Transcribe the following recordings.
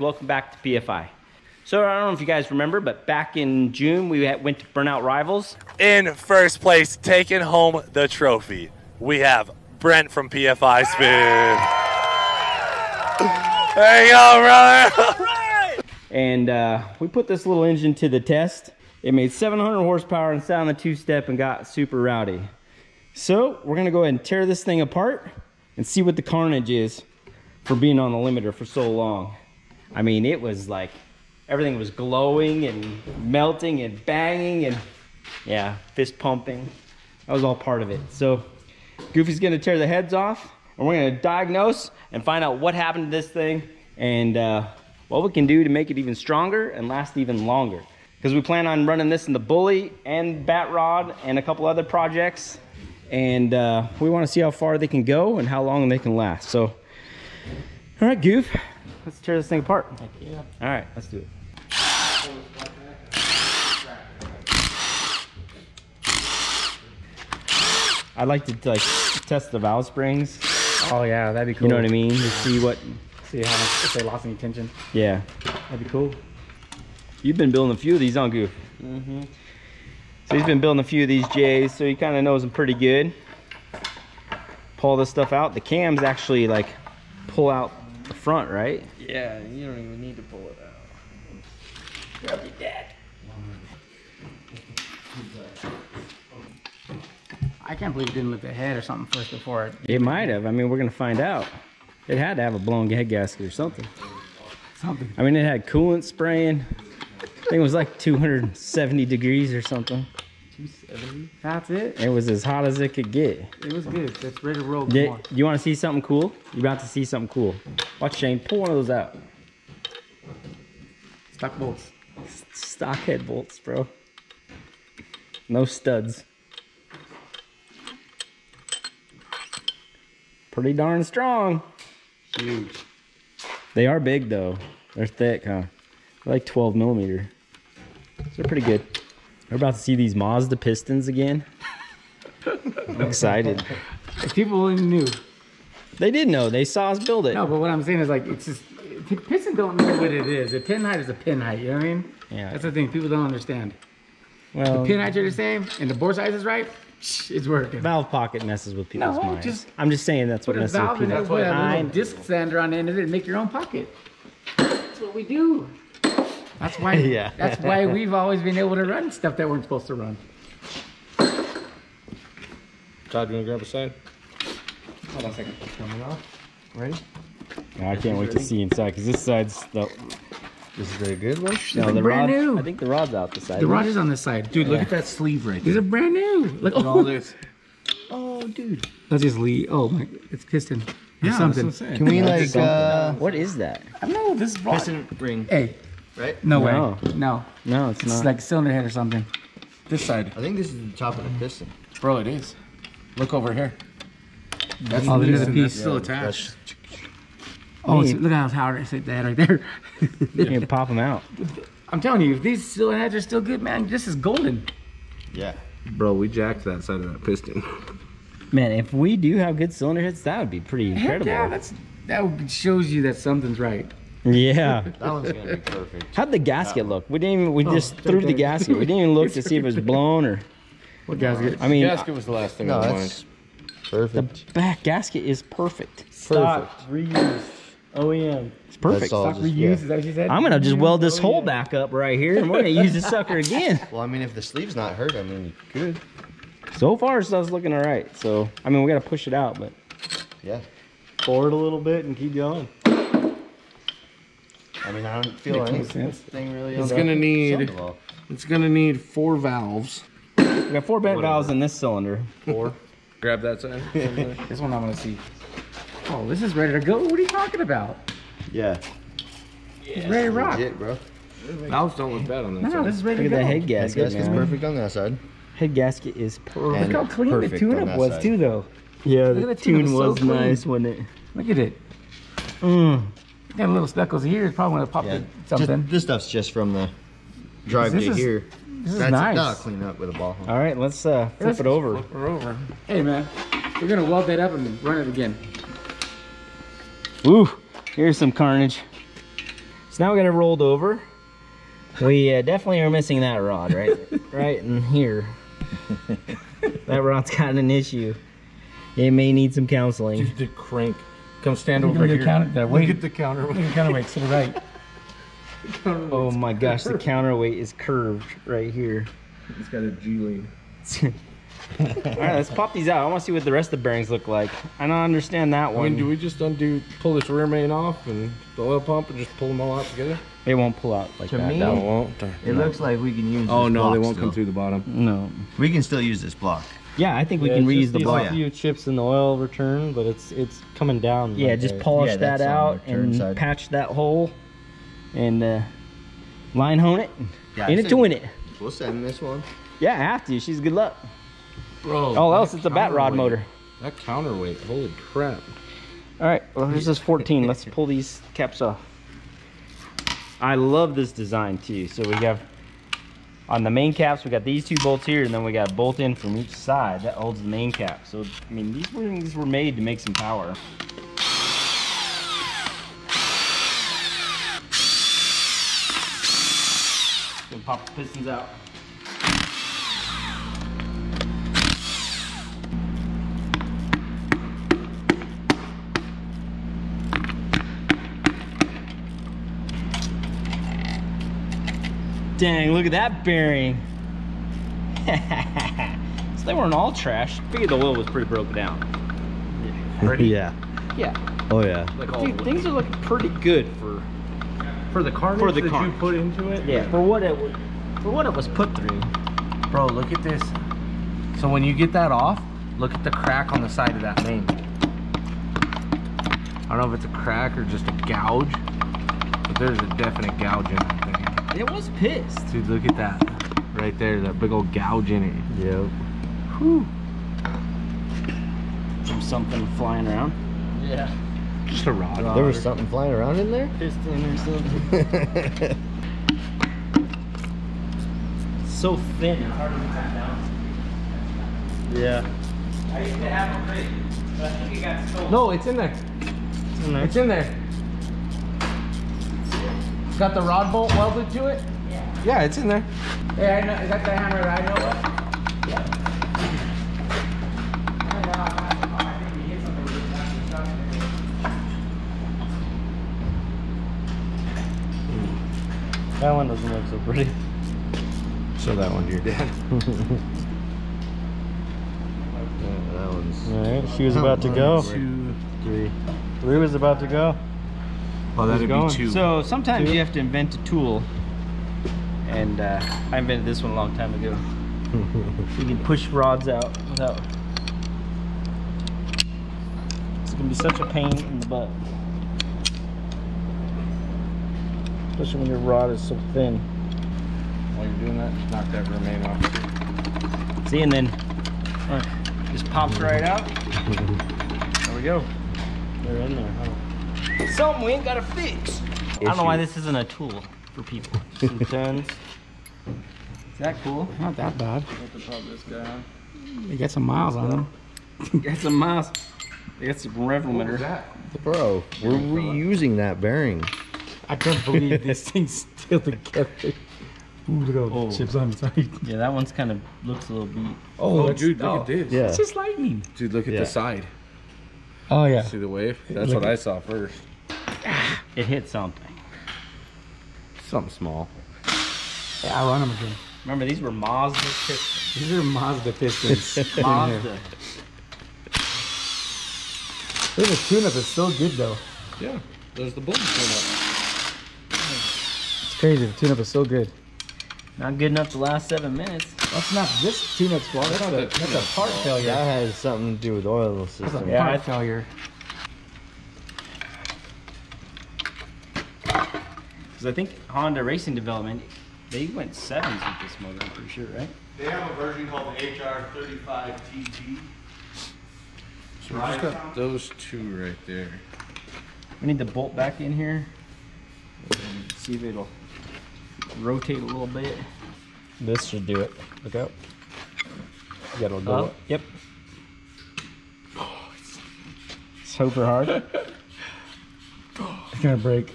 welcome back to PFI. So I don't know if you guys remember, but back in June we went to Burnout Rivals. In first place, taking home the trophy, we have Brent from PFI Spin. There you go, brother. And we put this little engine to the test. It made 700 horsepower and sat on the two-step and got super rowdy. So we're gonna go ahead and tear this thing apart and see what the carnage is for being on the limiter for so long. I mean, it was like, everything was glowing and melting and banging and yeah, fist pumping. That was all part of it. So Goofy's gonna tear the heads off and we're gonna diagnose and find out what happened to this thing and what we can do to make it even stronger and last even longer. Because we plan on running this in the bully and bat rod and a couple other projects. And we want to see how far they can go and how long they can last. So, all right, Goof, let's tear this thing apart. Heck yeah. All right, let's do it. I'd like to test the valve springs. Oh yeah, that'd be cool. You know what I mean? To see how much, if they lost any tension. Yeah. That'd be cool. You've been building a few of these on Goof. Mm-hmm. So he's been building a few of these J's, so he kind of knows them pretty good. Pull this stuff out. The cams actually like pull out the front, right? Yeah, you don't even need to pull it out. Grab your dad. I can't believe it didn't lift the head or something first before it. It might have. I mean, we're gonna find out. It had to have a blown head gasket or something. I mean, it had coolant spraying. I think it was like 270 degrees or something. 270? That's it? It was as hot as it could get. It was good. It's ready to roll. Yeah, you want to see something cool? You're about to see something cool. Watch Shane pull one of those out. Stock bolts. Stock head bolts, bro. No studs. Pretty darn strong. Huge. They are big though. They're thick, huh? They're like 12 millimeter. So they're pretty good. We're about to see these Mazda pistons again. I'm excited. If people only knew. They did know. They saw us build it. No, but what I'm saying is like, it's just, piston don't know what it is. A pin height is a pin height, you know what I mean? Yeah. That's the thing, people don't understand. Well, the pin heights are the same and the bore size is right, it's working. Valve pocket messes with people's No, minds. I'm just saying that's what messes with people. Put a little disc sander on the end of it and make your own pocket. That's what we do. That's why. Yeah. That's why we've always been able to run stuff that weren't supposed to run. Todd, you wanna grab a side? Hold on a second. Coming off. Ready? No, I can't wait to see inside because this side's the. This is a good one. No, the brand rod. new. I think the rod's out the side. The rod is on this side. Dude, look at that sleeve right These there. are brand new. Look Look at all this. Oh, dude. That's just Lee. Oh my, it's piston. Or Yeah, something. that's what I'm saying. Can we That's like something. What is that? I don't know. This is broad. piston ring, Hey, right? no, No. way. No. No, it's It's not. like a cylinder head or something. This side. I think this is the top of the piston. Bro, it is. Look over here. That's Oh, there's a that's piece. still attached. Oh, it's, look at how it's like that right there. You can pop them out. I'm telling you, if these cylinder heads are still good, man, this is golden. Yeah. Bro, we jacked that side of that piston. Man, if we do have good cylinder heads, that would be pretty Heck incredible. yeah, that shows you that something's right. Yeah. That one's gonna be perfect. How'd the gasket look? We didn't even. We just threw the okay. gasket. We didn't even look to see if it was blown or. What gasket? I mean, Gasket was the last thing No, on that's mine. the perfect. back gasket is perfect. Perfect. reused, OEM. It's perfect. That's all. Stock Just, reuse, yeah. is that what you said? I'm gonna just weld this Oh, hole yeah. back up right here, and we're gonna use this sucker again. Well, I mean, if the sleeve's not hurt, I mean, you could. So far, stuff's looking all right. So, I mean, we gotta push it out, but Yeah. forward a little bit and keep going. I mean, I don't feel anything really. It's on gonna the need. side wall. It's gonna need 4 valves. We got 4 bent valves in this cylinder. 4. Grab that side. This one I want to see. Oh, this is ready to go. What are you talking about? Yeah. It's ready to rock. Legit, bro. Valves don't look bad on that No, side. this is ready Look to at go. that head Head gasket, gasket's man. perfect on that side. Head gasket is perfect. And Look how clean the perfect on tune-up that was side. too, though. Yeah, Look the at the tune, tune it was was so clean. nice, wasn't it? Look at it. Mm. Got little speckles here. It's probably when I popped Yeah. it something. This stuff's just from the drive This to is- here. This is That's nice. That'll clean up with a ball. All right, let's flip it over. Flip her over. Hey, man. We're going to weld that up and run it again. Woo! Here's some carnage. So now we got it rolled over. We definitely are missing that rod, right? Right in here. That rod's got an issue. It may need some counseling. Dude, the crank. Come stand over here. Look at the counterweight. The counterweight's to the right. Oh my gosh, the counterweight is curved right here. It's got a G-lean. All right, let's pop these out. I want to see what the rest of the bearings look like. I don't understand that I one. mean, do we just pull this rear main off and the oil pump and just pull them all out together? It won't pull out like To that. me, That it won't. It looks like we can use Oh this no, block they won't still. come through the bottom. No. We can still use this block. Yeah, I think we can reuse the block. A few chips in the oil return, but it's coming down. Yeah, right just there. polish Yeah, that that's on out the return and side. patch that hole and line hone it. Yeah, In I it to win it. We'll send this one. Yeah, I have to. She's good luck. Bro. All else, that it's a bat rod counterweight. motor. That counterweight, holy crap. All right, well, here's this 14. Let's pull these caps off. I love this design too. So we have, on the main caps, we got these two bolts here, and then we got a bolt in from each side that holds the main cap. So, I mean, these were made to make some power. Gonna pop the pistons out. Dang, look at that bearing. So they weren't all trash. I figured the oil was pretty broken down. Yeah. Yeah. Oh yeah. Dude, things are looking pretty good For the Carnage For the that Carnage. you put into it? yeah, for what it was put through. Bro, look at this. So when you get that off, look at the crack on the side of that main. I don't know if it's a crack or just a gouge, but there's a definite gouge in that thing. It was pissed. Dude, look at that. Right there, that big old gouge in it. Yep. Whew. From something flying around. Yeah. Just a rod. There was something flying around in there? Piston or something. So thin, it's hard to put that down. Yeah. I used to have a crate, but I think it got stolen. No, it's in there. It's in there. It's got the rod bolt welded to it? Yeah, it's in there. Hey, I know, is that the hammer that I know of? Yeah. That one doesn't look so pretty. Show that one to your dad. Yeah, that one's. All right, she was about to go. 2, 3. 3 was about to go. Oh, that'd going. be 2. So sometimes you have to invent a tool, and I invented this one a long time ago. You can push rods out without. It's gonna be such a pain in the butt, especially when your rod is so thin. While you're doing that, just knock that remain off. See, and then just pops right out. There we go. They're in there, huh? Something we ain't gotta fix. I don't know why this isn't a tool for people. Some tens. Is that cool? Not that bad. What the pop this guy on? You got some miles on them. Got some miles. They got some rev limiter. Bro, we're reusing that bearing. I can't believe this thing's still together. Ooh, look at all the chips on the side. Yeah, that one's kind of looks a little beat. Oh, dude, look at this. Yeah. It's just lightning. Dude, look at Yeah. the side. Oh, yeah. See the wave? That's Look what I saw first. It hit something. Something small. Yeah, I'll run them again. Remember, these were Mazda pistons. These are Mazda pistons. Mazda. Look, the tune-up is so good, though. Yeah, there's the bolt tune-up. It's crazy. The tune-up is so good. Not good enough to last 7 minutes. That's not this tune-up's fault. That's a part failure. That has something to do with oil system. Yeah, Part failure. Because I think Honda Racing Development, they went 7s with this motor, I'm pretty sure, right? They have a version called the HR35 TT. So we just got those two right there. We need to bolt back in here. And see if it'll rotate a little bit. This should do it. Look out. You gotta go Up. up. Yep. Super hard. It's gonna break.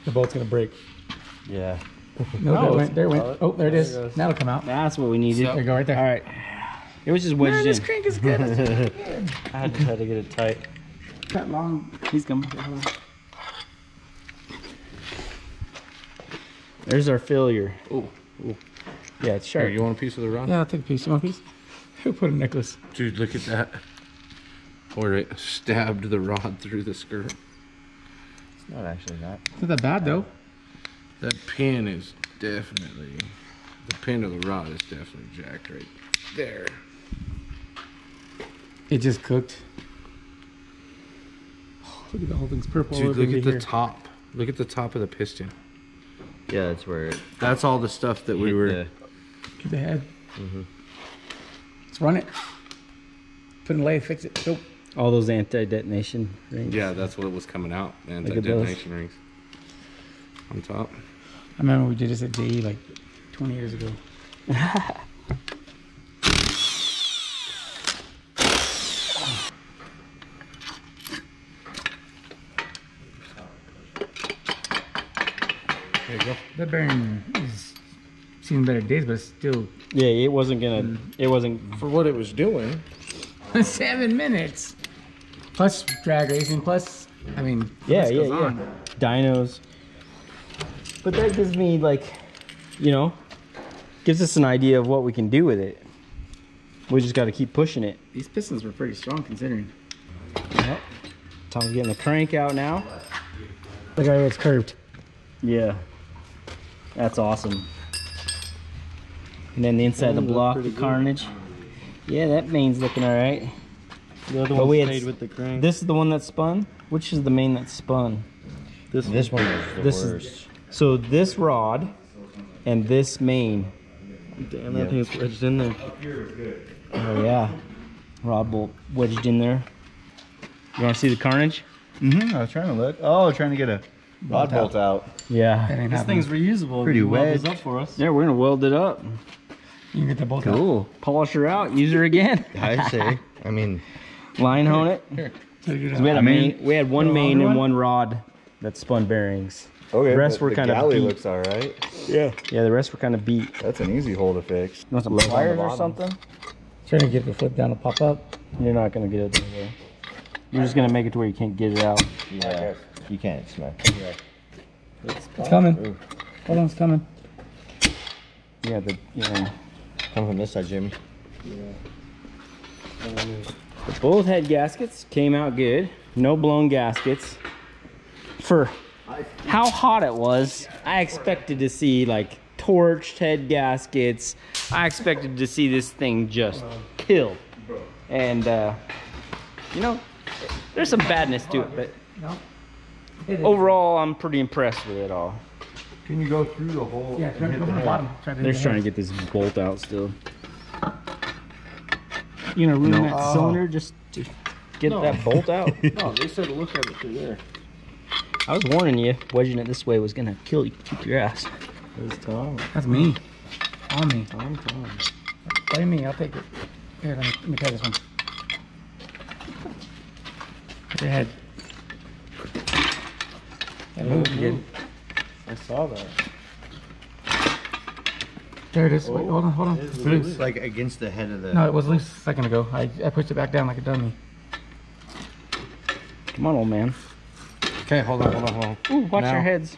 The bolt's gonna break. Yeah. No, there it went. There it went. Oh, there it is. goes. Now it'll come out. That's what we needed. There you go, right there. All right. It was just wedged This in. crank is good. I had to try to get it tight. That long. He's coming. There's our failure. Oh, Yeah, it's sure. sharp. You want a piece of the rod? Yeah, I'll take a piece. You want a piece? Who put a necklace? Dude, look at that. Where it stabbed the rod through the skirt. It's not actually that. It's not that bad though. That pin is definitely, the pin of the rod is definitely jacked right there. It just cooked. Oh, look at the whole thing's purple. Dude, all over look at the here. top. Look at the top of the piston. Yeah, that's where it That's all the stuff that we hit were. the- Get the head. Let's run it. Put it in the lathe, fix it. Go. All those anti-detonation rings. Yeah, that's what was coming out. at Anti-detonation rings. On top. I remember we did this at JE like 20 years ago. There you go. That bearing is seen better days, but it's still Yeah, it wasn't gonna. It wasn't. For what it was doing. 7 minutes. Plus drag racing, plus, I mean, the Yeah, list yeah, goes yeah. on. Dynos. But that gives me like, you know, gives us an idea of what we can do with it. We just got to keep pushing it. These pistons were pretty strong considering. Yep. Tom's getting the crank out now. Look how it's curved. Yeah. That's awesome. And then the inside of the block, the Carnage. Yeah, that main's looking all right. The other But we one had stayed with the crank. This is the one that spun. Which is the main that spun? This This one was the This worst. is so this rod and this main. Damn, that thing's wedged in there. Oh yeah, rod bolt wedged in there. You want to see the Carnage? I was trying to look. Oh, trying to get a rod bolt out. Yeah. That ain't This happening. thing's reusable. Pretty You weld wedged. this up for us. Yeah, we're gonna weld it up. You can get the bolt out. Cool. Polish her out. Use her again. I say. I mean, Line hone it. Take it 'Cause out. we had a I mean- main. We had one the main longer and one? one rod that spun bearings. okay. The rest but were the kind of galley beat. looks all right. Yeah, the rest were kind of beat. You That's an easy hole to fix. want some Low on the pliers or bottom. something? Trying to get the flip down to pop up. You're not gonna get it that way. You're just gonna make it to where you can't get it out. Yeah. You can't smack. It's coming. Hold on, it's coming. Yeah, Come from this side, Jimmy. both head gaskets came out good. No blown gaskets. For how hot it was, I expected to see like torched head gaskets. I expected to see this thing just kill. And you know, there's some badness to it, but overall I'm pretty impressed with it all. Can you go through the hole? Yeah, try to go from the bottom. Try to They're just trying to get this bolt out still. You know, ruin No. that Cylinder just to get that bolt out. No, they said look at it through there. I was warning you, wedging it this way was gonna kill you, kick your ass. It was Tom. That's me. On me. I'm Tom. Blame me, I'll take it. Here, let me try this one. Put your head. That moved again. I saw that. There it is. Wait, hold on. It's loose. It's like against the head of the. No, it was loose a second ago. I pushed it back down like a dummy. Come on, old man. Okay, hold on. Ooh, watch Now. your heads.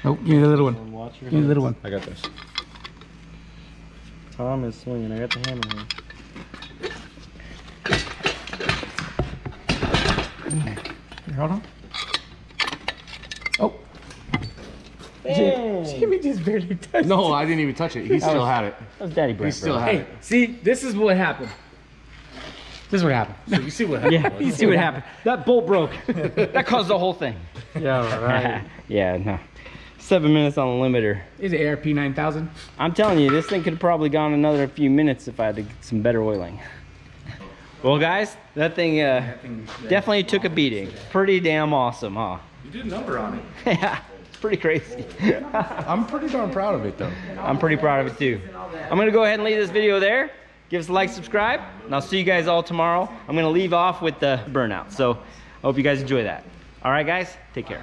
Nope, give me the little one. And watch your Give me the little one. I got this. Tom is swinging. I got the hammer here. Here, hold on. Oh. Jimmy just barely touched No, I didn't even touch it. He still had it. That was Daddy He Brent, still bro. had Hey, it. see, this is what happened. This is what happened. So you see what happened? Yeah, you see what happened. That bolt broke. That caused the whole thing. Yeah, right. Yeah, no. 7 minutes on the limiter. Is it ARP 9000? I'm telling you, this thing could have probably gone another few minutes if I had to get some better oiling. Well, guys, that thing definitely took a beating. Pretty damn awesome, huh? You did a number on it. Yeah, it's pretty crazy. I'm pretty darn proud of it, though. I'm pretty proud of it too. I'm gonna go ahead and leave this video there. Give us a like, subscribe, and I'll see you guys all tomorrow. I'm gonna leave off with the burnout. So I hope you guys enjoy that. All right, guys, take care.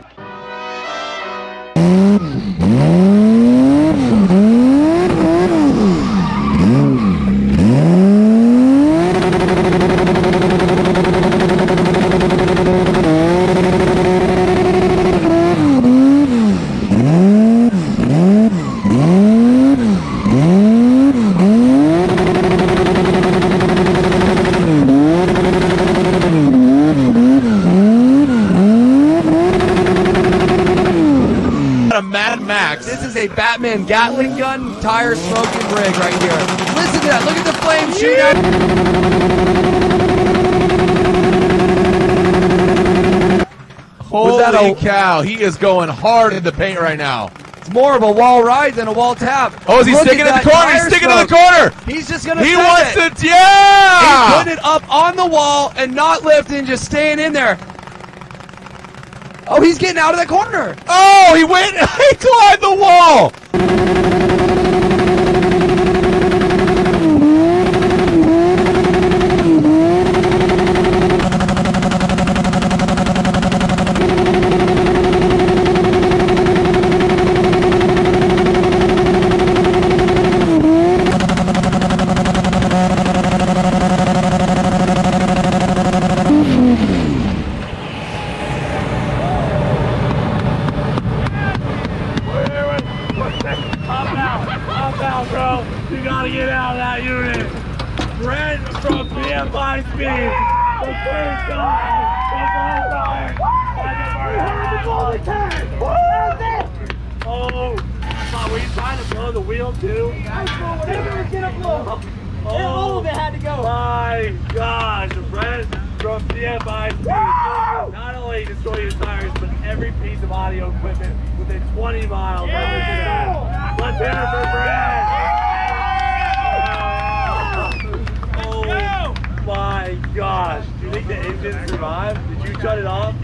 This is a Batman Gatling gun tire smoking rig right here. Listen to that. Look at the flame shoot out. Holy cow, he is going hard in the paint right now. It's more of a wall ride than a wall tap. Oh, is he sticking in the corner? He's sticking in the corner. He's just going to He wants it. to, yeah! He's putting it up on the wall and not lifting, just staying in there. Oh, he's getting out of the corner. Oh, he went, he climbed the wall. Bro, you gotta get out of that unit. Brent from PFI Speed, the first guy Oh, were you trying to blow the wheel too? All of it had to go. My gosh, Brent from PFI Speed not only destroyed your tires, but every piece of audio equipment within 20 miles. Let's hear it for Brent. Oh my gosh. Do you think the engine survived? Did you shut it off?